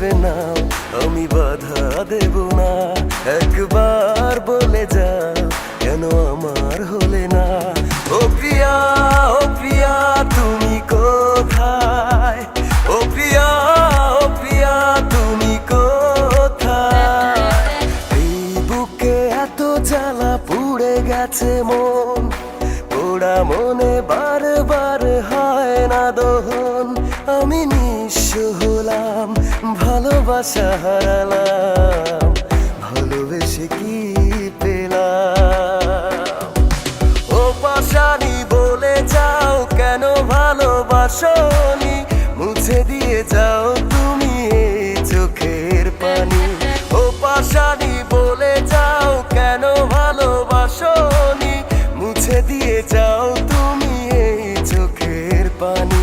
ভেবে নাও, আমি বাধা দেব না। একবার বলে যাও, কেন আমার হলে না? ও প্রিয়া, ও প্রিয়া, তুমি কোথায়? ও প্রিয়া, ও প্রিয়া, তুমি কোথায়? এই বুকে এত জ্বালা পুড়ে গেছে মন, পোড়া মনে বারবার হয় না দহন। আমি নিঃস্ব হলাম, ভালোবাসা হারালাম, ভালোবেসে কি পেলাম? ও পাশানি বলে যাও, কেন ভালোবাসনি? মুছে দিয়ে যাও তুমি এই চোখের পানি। ও পাশানি বলে যাও, কেন ভালোবাসনি? মুছে দিয়ে যাও তুমি এই চোখের পানি।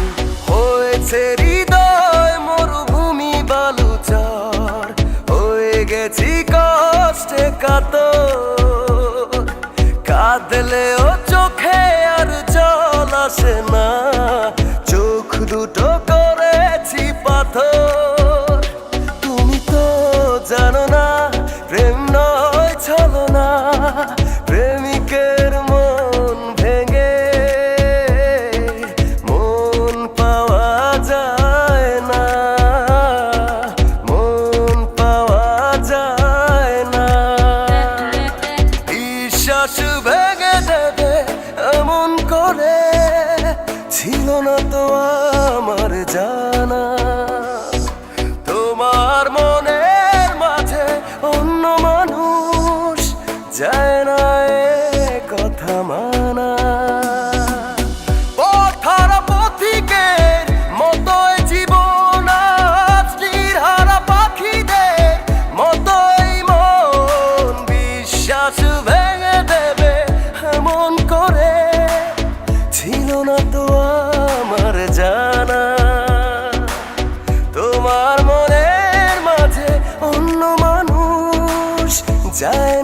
হয়েছে হৃদয় মরুভূমি বালুচর, হয়ে গেছি কষ্টে কাতর। কাঁদলেও চোখে আর জল আসে না, চোখ দুটো করেছি পাথর। তুমি তো জানো না, প্রেম নয় ছলনা, প্রেমিকের মন ভেঙে মন পাওয়া যায় না, মন পাওয়া যায় না। বিশ্বাস ভেঙে দেবে এমন করে ছিল না তো আমার জানা। তোমার মনের মাঝে অন্য মানুষ যায় না এ কথা মানা। পথহারা পথিকের মতোই জীবন আজ, হারা পাখিদের মতোই মন। বিশ্বাস ভেঙে দেবে এমন করে ছিল না তো আমার জানা। তোমার মনের মাঝে অন্য মানুষ যায়